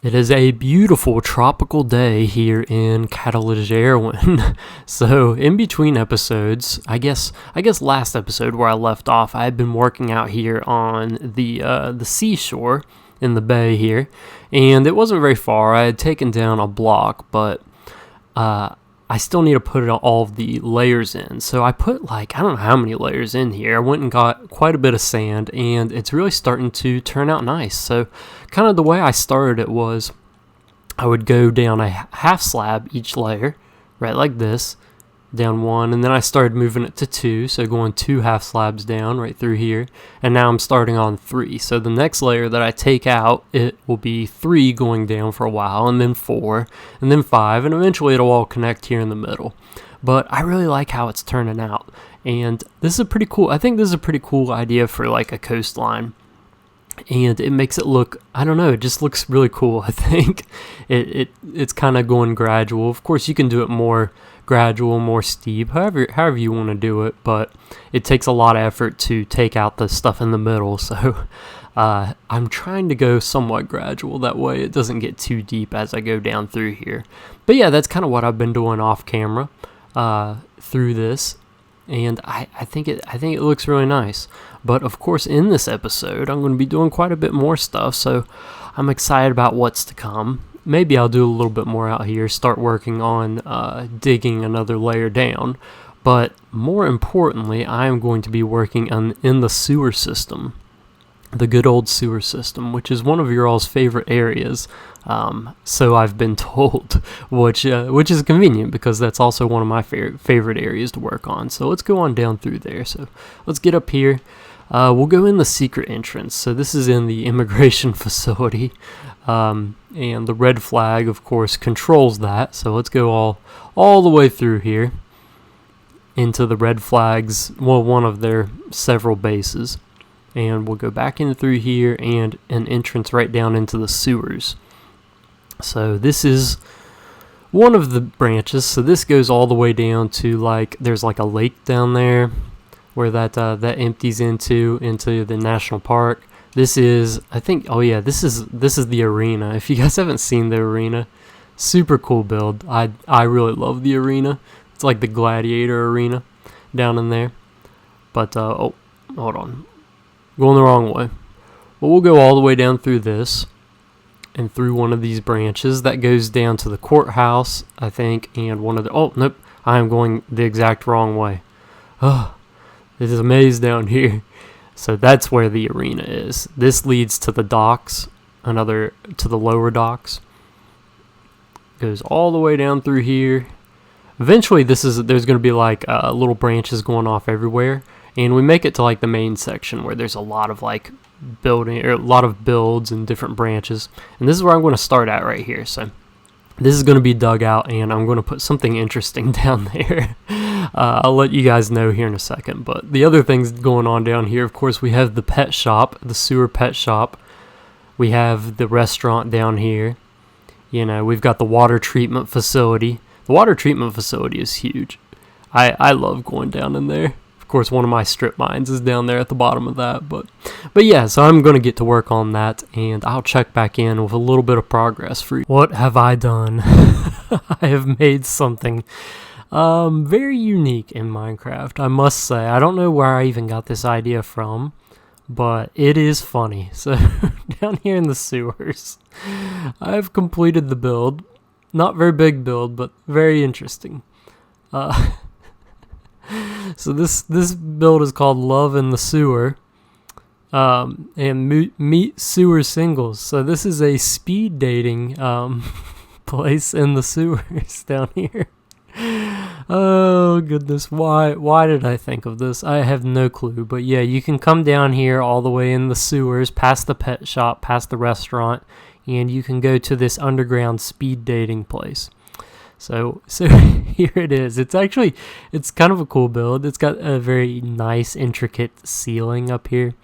It is a beautiful tropical day here in Catalytic Erwin. So in between episodes, I guess last episode where I left off, I had been working out here on the seashore in the bay here, and it wasn't very far. I had taken down a block, but I still need to put all of the layers in. So I put I don't know how many layers in here. I went and got quite a bit of sand, and it's really starting to turn out nice. So kind of the way I started it was I would go down a half slab each layer, right like this, down one, and then I started moving it to two, so going 2 half slabs down right through here, and now I'm starting on 3. So the next layer that I take out, it will be 3 going down for a while, and then 4, and then 5, and eventually it'll all connect here in the middle. But I really like how it's turning out, and this is I think this is a pretty cool idea for like a coastline. And it makes it look, I don't know, it just looks really cool. I think it's kind of going gradual. Of course, you can do it more gradual, more steep, however you want to do it, but it takes a lot of effort to take out the stuff in the middle. So I'm trying to go somewhat gradual, that way it doesn't get too deep as I go down through here. But yeah, that's kind of what I've been doing off camera through this. And I think it looks really nice. But of course, in this episode, I'm going to be doing quite a bit more stuff, so I'm excited about what's to come. Maybe I'll do a little bit more out here, start working on digging another layer down. But more importantly, I am going to be working in the sewer system, the good old sewer system, which is one of your all's favorite areas. So I've been told, which is convenient because that's also one of my favorite areas to work on. So let's go on down through there. So let's get up here. We'll go in the secret entrance. So this is in the immigration facility, and the red flag, of course, controls that. So let's go all the way through here into the red flags, one of their several bases. And we'll go back in through here and an entrance right down into the sewers. So this is one of the branches. So this goes all the way down to there's a lake down there where that empties into the national park. This is, I think, this is the arena. If you guys haven't seen the arena, super cool build. I really love the arena. It's like the gladiator arena down in there. But hold on. Going the wrong way. But we'll go all the way down through this and through one of these branches that goes down to the courthouse, I think, and one of the... Oh, nope. I am going the exact wrong way. Oh, there's a maze down here. So that's where the arena is. This leads to the docks, to the lower docks. Goes all the way down through here. Eventually, there's going to be little branches going off everywhere. And we make it to the main section where there's a lot of building, or a lot of builds and different branches. And this is where I'm going to start at right here. So this is going to be dug out, and I'm going to put something interesting down there. I'll let you guys know here in a second. But the other things going on down here, of course, we have the pet shop, the sewer pet shop. We have the restaurant down here. We've got the water treatment facility. The water treatment facility is huge. I love going down in there. Of course, one of my strip mines is down there at the bottom of that. But yeah, so I'm going to get to work on that, and I'll check back in with a little bit of progress for you. What have I done? I have made something very unique in Minecraft, I must say. I don't know where I even got this idea from, but it is funny. So down here in the sewers, I've completed the build. Not very big build, but very interesting. So this build is called Love in the Sewer, and Meet Sewer Singles. So this is a speed dating place in the sewers down here. Oh goodness, why did I think of this? I have no clue. But yeah, you can come down here all the way in the sewers, past the pet shop, past the restaurant, and you can go to this underground speed dating place. So here it is. It's kind of a cool build. It's got a very nice, intricate ceiling up here.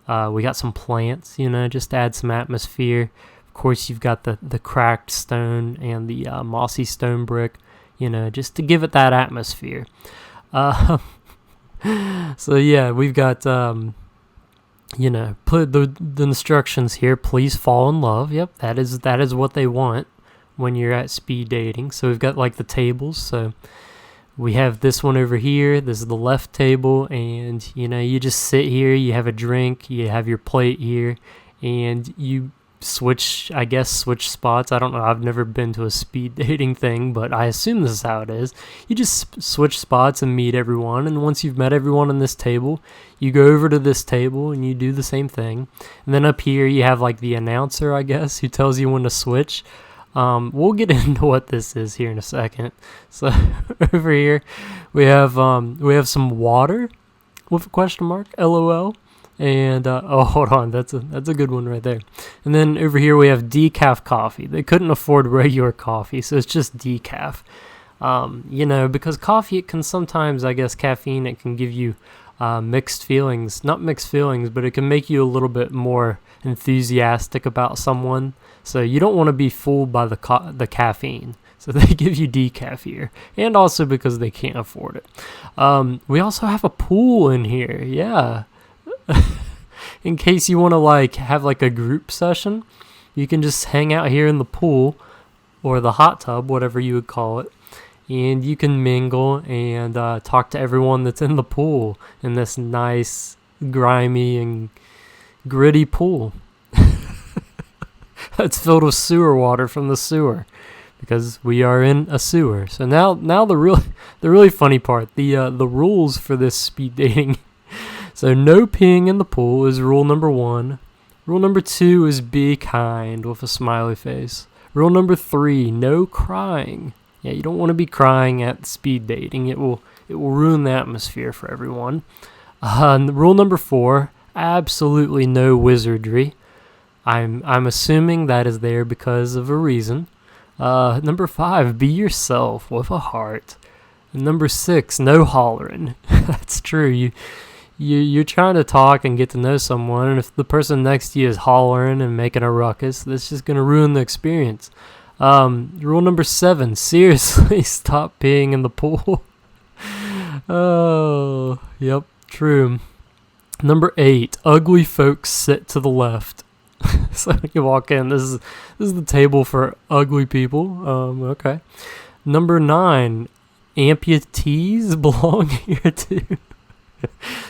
We got some plants, just to add some atmosphere. Of course, you've got the cracked stone and the mossy stone brick, just to give it that atmosphere. So yeah, we've got put the instructions here. Please fall in love. Yep, that is what they want when you're at speed dating. So we've got like the tables. So we have this one over here. This is the left table, and you just sit here. You have a drink. You have your plate here, and you switch spots. I don't know. I've never been to a speed dating thing, but I assume this is how it is. You just switch spots and meet everyone, and once you've met everyone on this table, you go over to this table and you do the same thing. And then up here you have like the announcer, I guess, who tells you when to switch. We'll get into what this is here in a second. So over here we have some water with a question mark, LOL. And hold on, that's a good one right there. And then over here we have decaf coffee. They couldn't afford regular coffee, so it's just decaf. Because coffee, it can sometimes, I guess, caffeine, it can give you mixed feelings. Not mixed feelings, but it can make you a little bit more enthusiastic about someone. So you don't want to be fooled by the caffeine. So they give you decaf here, and also because they can't afford it. We also have a pool in here, yeah. In case you want to have a group session, you can just hang out here in the pool or the hot tub, whatever you would call it, and you can mingle and talk to everyone that's in the pool in this nice, grimy and gritty pool that's filled with sewer water from the sewer, because we are in a sewer. So now the really funny part, the rules for this speed dating. So no peeing in the pool is rule number 1. Rule number 2 is be kind with a smiley face. Rule number 3, no crying. Yeah, you don't want to be crying at speed dating. It will ruin the atmosphere for everyone. Rule number 4, absolutely no wizardry. I'm assuming that is there because of a reason. Number 5, be yourself with a heart. And number 6, no hollering. That's true. You're trying to talk and get to know someone, and if the person next to you is hollering and making a ruckus, that's just going to ruin the experience. Rule number 7, seriously, stop peeing in the pool. Oh, yep, true. Number 8, ugly folks sit to the left. So you walk in, this is the table for ugly people. Okay. Number 9, amputees belong here too.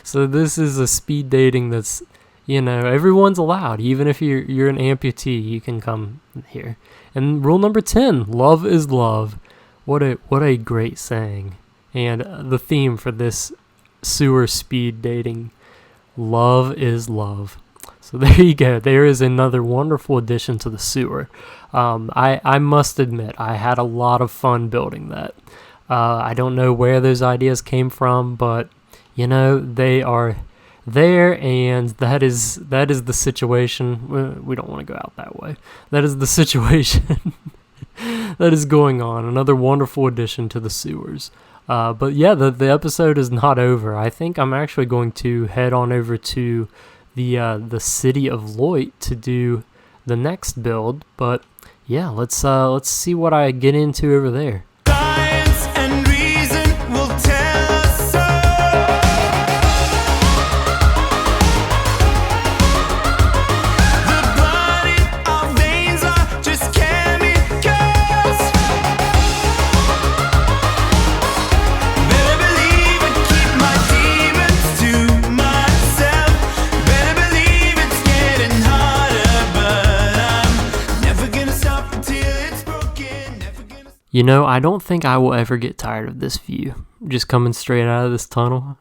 So this is a speed dating that's, everyone's allowed. Even if you're an amputee, you can come here. And rule number 10, love is love. What a great saying. And the theme for this sewer speed dating, love is love. So there you go. There is another wonderful addition to the sewer. I must admit, I had a lot of fun building that. I don't know where those ideas came from, but they are there, and that is the situation. We don't want to go out that way. That is the situation that is going on. Another wonderful addition to the sewers. But yeah, the episode is not over. I think I'm actually going to head on over to the city of Loit to do the next build. But yeah, let's see what I get into over there. Science and reason will tell us so. The blood in our veins are just chemicals. Better believe I keep my demons to myself. Better believe it's getting harder, but I'm never gonna stop until it's broken. Never gonna. I don't think I will ever get tired of this view. Just coming straight out of this tunnel.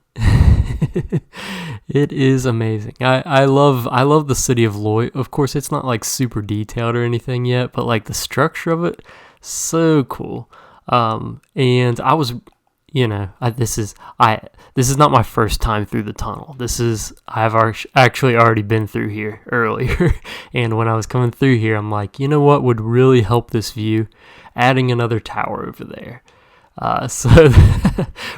It is amazing. I love the city of Loit. Of course, it's not super detailed or anything yet, but the structure of it, so cool. And I was, this is not my first time through the tunnel. I've actually already been through here earlier. And when I was coming through here, I'm like, what would really help this view? Adding another tower over there.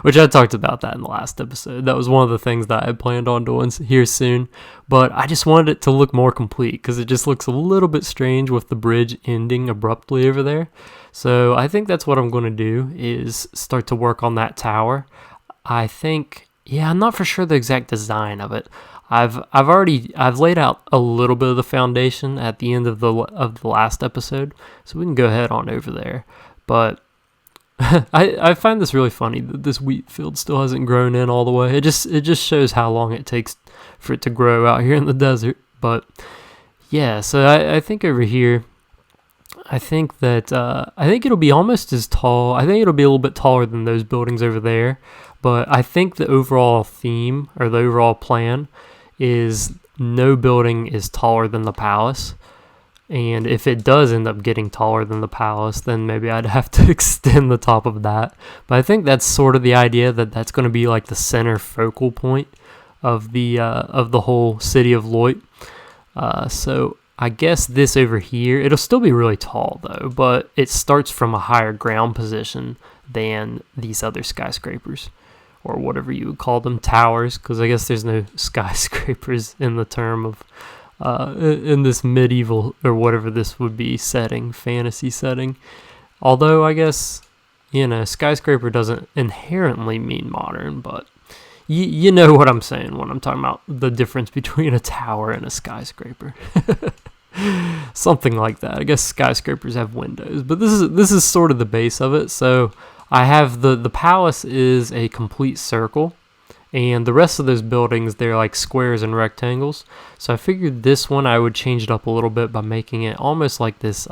Which I talked about that in the last episode. That was one of the things that I had planned on doing here soon. But I just wanted it to look more complete, because it just looks a little bit strange with the bridge ending abruptly over there. So I think that's what I'm going to do, is start to work on that tower. I think, I'm not for sure the exact design of it. I've laid out a little bit of the foundation at the end of the last episode, so we can go ahead on over there. But I find this really funny that this wheat field still hasn't grown in all the way. It just shows how long it takes for it to grow out here in the desert. But yeah, so I think over here, I think it'll be almost as tall. I think it'll be a little bit taller than those buildings over there. But I think the overall theme or the overall plan is no building is taller than the palace. And if it does end up getting taller than the palace, then maybe I'd have to extend the top of that. But I think that's sort of the idea, that that's going to be like the center focal point of the whole city of Loit. So I guess this over here, it'll still be really tall though, but it starts from a higher ground position than these other skyscrapers, or whatever you would call them, towers, because I guess there's no skyscrapers in the term of in this medieval or whatever this would be setting, fantasy setting. Although I guess, skyscraper doesn't inherently mean modern, but you know what I'm saying when I'm talking about the difference between a tower and a skyscraper. Something like that. I guess skyscrapers have windows, but this is sort of the base of it. So I have the palace is a complete circle, and the rest of those buildings, they're like squares and rectangles. So I figured this one I would change it up a little bit by making it almost like this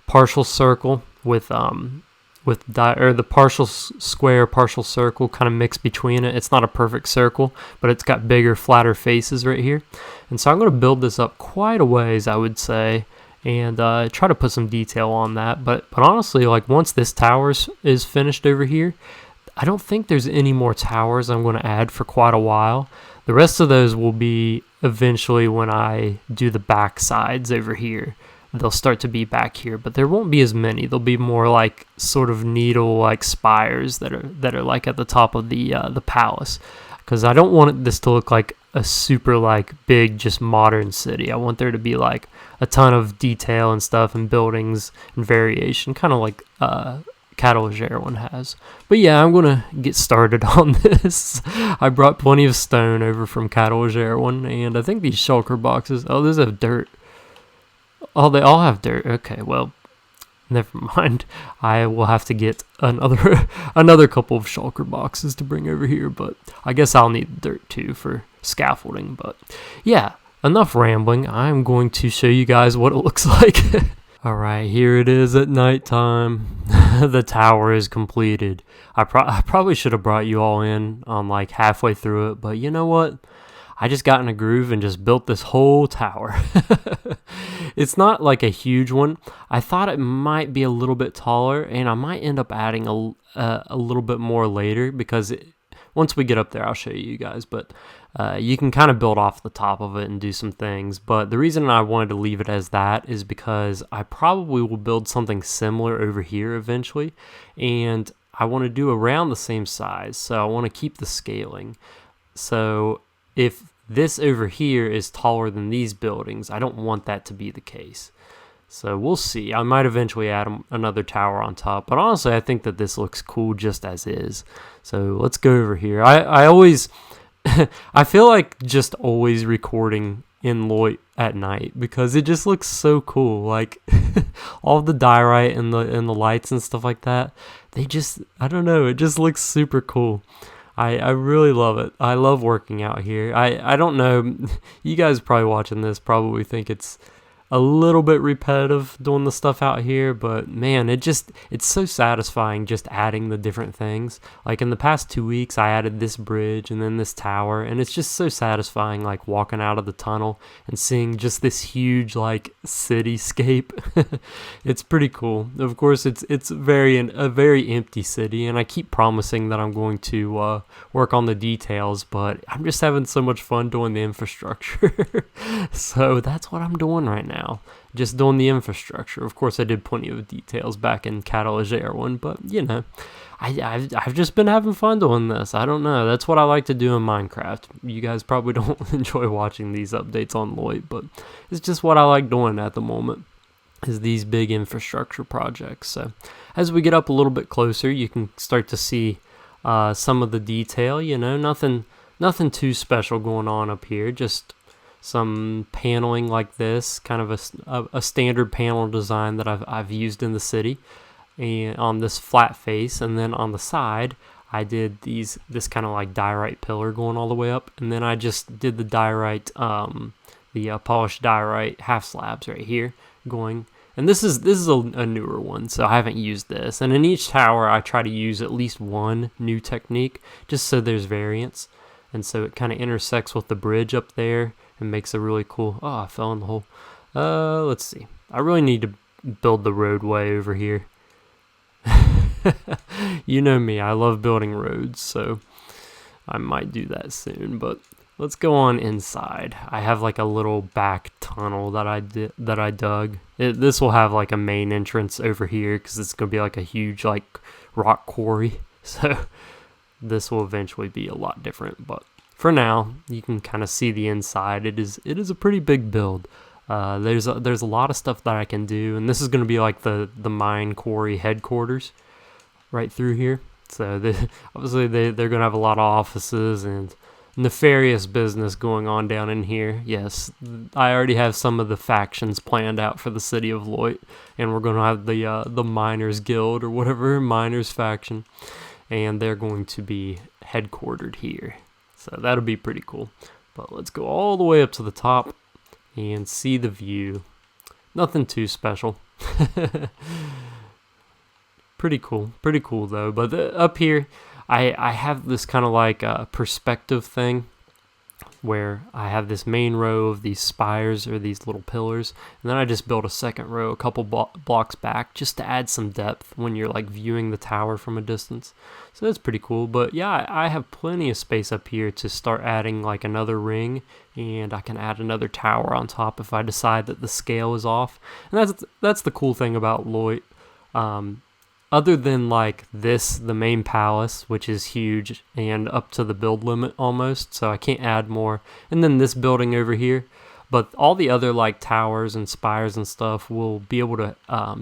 partial circle with the partial square, partial circle kind of mixed between it. It's not a perfect circle, but it's got bigger, flatter faces right here. And so I'm going to build this up quite a ways, I would say, and try to put some detail on that. But honestly, like once this tower is finished over here, I don't think there's any more towers I'm going to add for quite a while. The rest of those will be eventually when I do the back sides over here. They'll start to be back here, but there won't be as many. There'll be more like sort of needle-like spires that are like at the top of the palace, because I don't want this to look like a super like big just modern city. I want there to be like a ton of detail and stuff and buildings and variation, kind of like Catalogere one has. But yeah, I'm gonna get started on this. I brought plenty of stone over from Catalogere one, and I think these shulker boxes, those have dirt. Oh, they all have dirt. Okay, well, never mind. I will have to get another couple of shulker boxes to bring over here, but I guess I'll need dirt too for scaffolding. But yeah, enough rambling. I'm going to show you guys what it looks like. Alright, here it is at nighttime. The tower is completed. I probably should have brought you all in on like halfway through it, but you know what? I just got in a groove and just built this whole tower. It's not like a huge one. I thought it might be a little bit taller, and I might end up adding a little bit more later, because once we get up there, I'll show you guys. But you can kind of build off the top of it and do some things. But the reason I wanted to leave it as that is because I probably will build something similar over here eventually, and I want to do around the same size. So I want to keep the scaling. So if this over here is taller than these buildings, I don't want that to be the case. So we'll see. I might eventually add another tower on top, but honestly, I think that this looks cool just as is. So let's go over here. I always, I feel like just always recording in Loit at night, because it just looks so cool. Like all the diorite and the lights and stuff like that, they just, I don't know, it just looks super cool. I really love it. I love working out here. I don't know, you guys probably watching this probably think it's a little bit repetitive doing the stuff out here, but man, it's so satisfying just adding the different things. Like in the past 2 weeks, I added this bridge and then this tower, and it's just so satisfying, like walking out of the tunnel and seeing just this huge like cityscape. It's pretty cool. Of course, it's a very empty city, and I keep promising that I'm going to work on the details, but I'm just having so much fun doing the infrastructure. So that's what I'm doing right now. Just doing the infrastructure. Of course, I did plenty of details back in Catalogere one, but you know, I've just been having fun doing this. I don't know. That's what I like to do in Minecraft. You guys probably don't enjoy watching these updates on Loit, but it's just what I like doing at the moment, is these big infrastructure projects. So as we get up a little bit closer, you can start to see some of the detail. You know, nothing Nothing too special going on up here, just some paneling like this, kind of a standard panel design that I've used in the city, and on this flat face, and then on the side I did this kind of like diorite pillar going all the way up, and then I just did the diorite, polished diorite half slabs right here going. And this is a newer one, so I haven't used this. And in each tower, I try to use at least one new technique, just so there's variance. And so it kind of intersects with the bridge up there and makes a really cool... Oh, I fell in the hole. Let's see. I really need to build the roadway over here. You know me, I love building roads, so I might do that soon. But let's go on inside. I have like a little back tunnel that I dug. This will have like a main entrance over here because it's gonna be like a huge like rock quarry. So this will eventually be a lot different. But for now, you can kind of see the inside. It is a pretty big build. There's a lot of stuff that I can do, and this is gonna be like the mine quarry headquarters right through here. So obviously they're gonna have a lot of offices and nefarious business going on down in here. Yes, I already have some of the factions planned out for the city of Loit, and we're going to have the Miners Guild or whatever, Miners faction, and they're going to be headquartered here. So that'll be pretty cool. But let's go all the way up to the top and see the view. Nothing too special. Pretty cool though. But up here, I have this kind of like a perspective thing where I have this main row of these spires or these little pillars, and then I just built a second row a couple blocks back just to add some depth when you're like viewing the tower from a distance. So that's pretty cool. But yeah, I have plenty of space up here to start adding like another ring, and I can add another tower on top if I decide that the scale is off. And that's the cool thing about Loit. Other than like this, the main palace, which is huge and up to the build limit almost, so I can't add more. And then this building over here. But all the other like towers and spires and stuff will be able to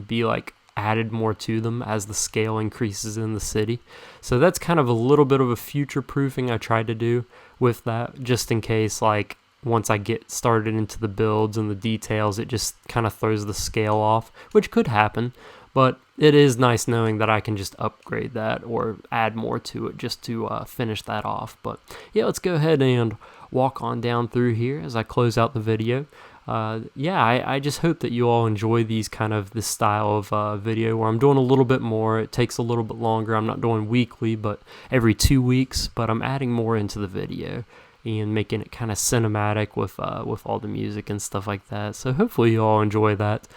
be like added more to them as the scale increases in the city. So that's kind of a little bit of a future proofing I tried to do with that, just in case like once I get started into the builds and the details, it just kind of throws the scale off, which could happen. But it is nice knowing that I can just upgrade that or add more to it just to finish that off. But yeah, let's go ahead and walk on down through here as I close out the video. I just hope that you all enjoy this style of video where I'm doing a little bit more. It takes a little bit longer. I'm not doing weekly, but every 2 weeks. But I'm adding more into the video and making it kind of cinematic with all the music and stuff like that. So hopefully you all enjoy that.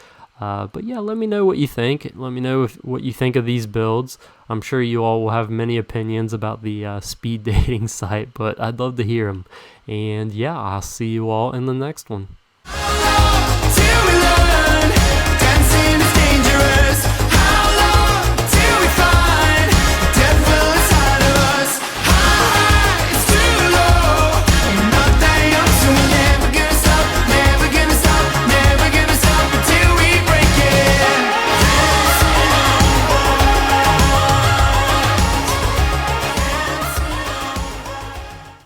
But yeah, let me know what you think. Let me know what you think of these builds. I'm sure you all will have many opinions about the speed dating site, but I'd love to hear them. And yeah, I'll see you all in the next one.